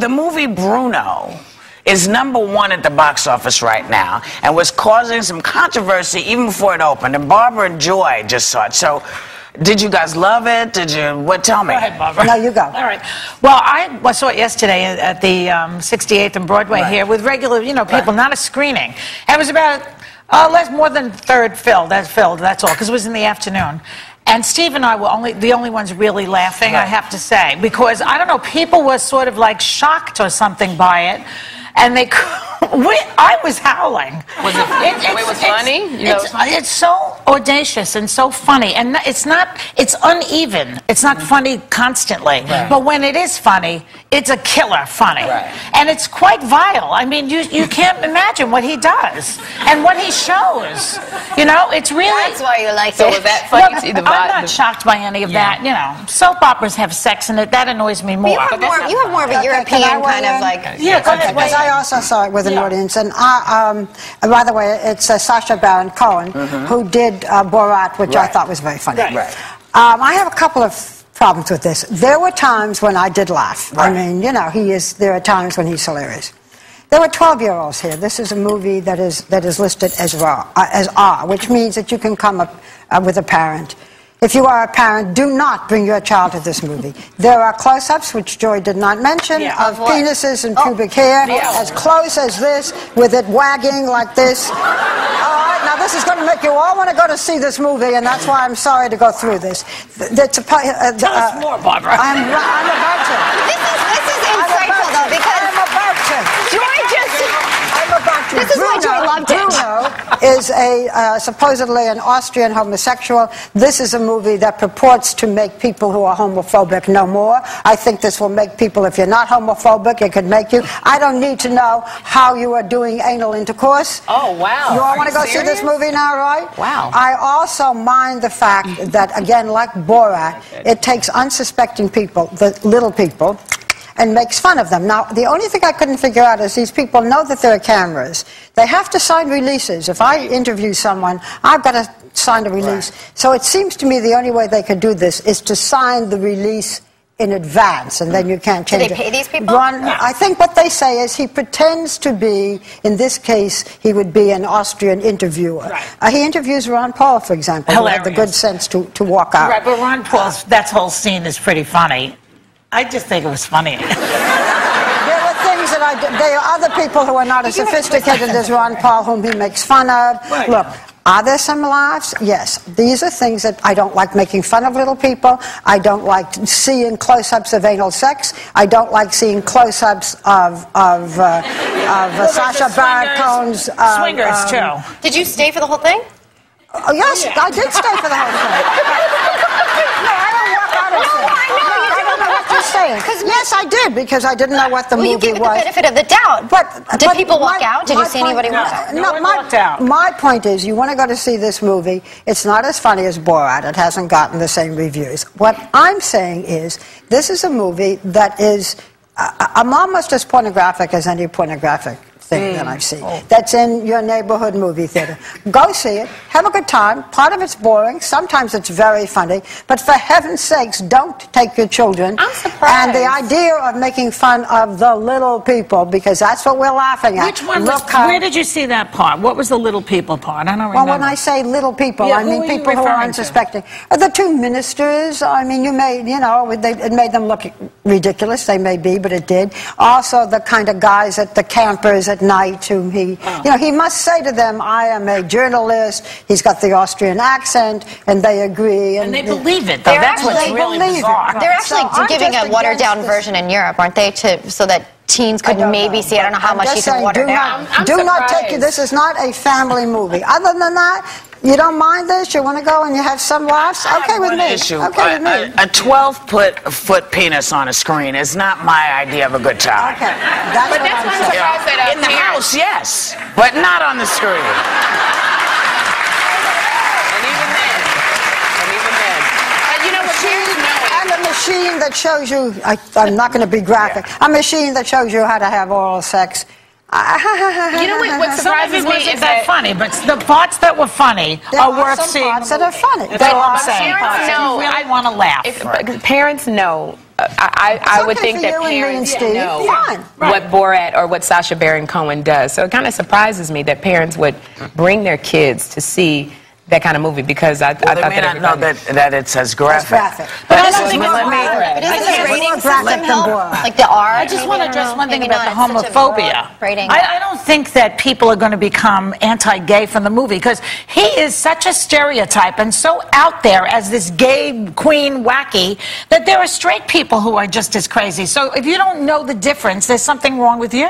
the movie Bruno is #1 at the box office right now and was causing some controversy even before it opened. And Barbara and Joy just saw it. So, did you guys love it? Did you? What? Tell me. Go ahead, Barbara. No, you go. All right. Well, I saw it yesterday at the 68th and Broadway here with regular, people, not a screening. And it was about less more than third filled. That's all, because it was in the afternoon. And Steve and I were the only ones really laughing, I have to say, because I don't know, people were sort of like shocked or something by it. And I was howling. Was it funny? It's so audacious and so funny, and it's uneven. It's not funny constantly, but when it is funny, it's a killer funny, and it's quite vile. I mean, you can't imagine what he does and what he shows. It's really. That's why you like it. So was that funny? Look, I'm not shocked by any of that. Soap operas have sex in it. That annoys me more. But you have more of a European kind of like. Yeah, go ahead. I also saw it with an audience, and by the way, it's Sacha Baron Cohen who did Borat, which I thought was very funny. I have a couple of problems with this. There were times when I did laugh. I mean, there are times when he's hilarious. There were 12-year-olds here. This is a movie that is listed as R, which means that you can come up with a parent. If you are a parent, do not bring your child to this movie. There are close-ups, which Joy did not mention, of penises and pubic hair, as close as this, with it wagging like this. All right, now this is going to make you all want to go to see this movie, and that's why I'm sorry to go through this. Tell us more, Barbara. I'm about to. This is insightful, though, because I'm about to. Joy just. I'm about to. This is why Joy loved it. Bruno is supposedly an Austrian homosexual. This is a movie that purports to make people who are homophobic no more. I think this will make people, if you're not homophobic, it could make you. I don't need to know how you are doing anal intercourse. Oh, wow. You all want to go see this movie now, right? Wow. I also mind the fact that, again, like Borat, it takes unsuspecting people, the little people, and makes fun of them. Now, the only thing I couldn't figure out is these people know that there are cameras. They have to sign releases. If I interview someone, I've got to sign a release. So it seems to me the only way they could do this is to sign the release in advance, and then you can't change it. Do they pay these people? I think what they say is he pretends to be, in this case, he would be an Austrian interviewer. He interviews Ron Paul, for example, who had the good sense to walk out. Right, but Ron Paul's, that whole scene is pretty funny. I just think it was funny. There are things that there are other people who are not as sophisticated as Ron Paul, whom he makes fun of. Look, are there some laughs? Yes. These are things that I don't like making fun of little people. I don't like seeing close-ups of anal sex. I don't like seeing close-ups of Sacha Baron Cohen's... swingers, too. Did you stay for the whole thing? Oh, yes, I did stay for the whole thing. No, I don't walk out of it. I don't know what you're saying. Yes, I did, because I didn't know what the movie was. You gave it the benefit of the doubt. Did people walk out? Did you see anybody walk out? No one walked out. My point is, you want to go to see this movie, it's not as funny as Borat. It hasn't gotten the same reviews. What I'm saying is, this is a movie that is almost as pornographic as any pornographic thing that I've seen. That's in your neighborhood movie theater. Go see it. Have a good time. Part of it's boring. Sometimes it's very funny. But for heaven's sakes, don't take your children. I'm surprised. And the idea of making fun of the little people, because that's what we're laughing at. Which one where did you see that part? What was the little people part? I don't remember. Well, when I say little people, I mean people who are unsuspecting. The two ministers, I mean, it made them look ridiculous. They may be, but it did. Also, the kind of guys at the campers at night whom he must say to them, I am a journalist. He's got the Austrian accent, and they agree. And they believe it, though. That's what's really bizarre. They're actually giving a watered-down version in Europe, aren't they, so that teens could maybe see. I don't know how much you can water down. Do not take it. This is not a family movie. Other than that, you don't mind this? You want to go and you have some laughs? Okay with me. Okay with me. A 12-foot penis on a screen is not my idea of a good time. Okay. But that's what I'm surprised that in the house, yes, but not on the screen. And even then. You know what? And a machine that shows you, I'm not going to be graphic, a machine that shows you how to have oral sex. You know what surprises me is that funny, but the parts that were funny are worth seeing. Parts that are funny. That's all I'm saying. You really want to laugh. Parents know I would think that parents know what Borat or what Sacha Baron Cohen does. So it kind of surprises me that parents would bring their kids to see that kind of movie, because I thought they may not know that it's as graphic. But I don't think it's like the R. I just want to address one thing about the homophobia. I don't think that people are going to become anti-gay from the movie, because he is such a stereotype and so out there as this gay queen wacky that there are straight people who are just as crazy. So if you don't know the difference, there's something wrong with you.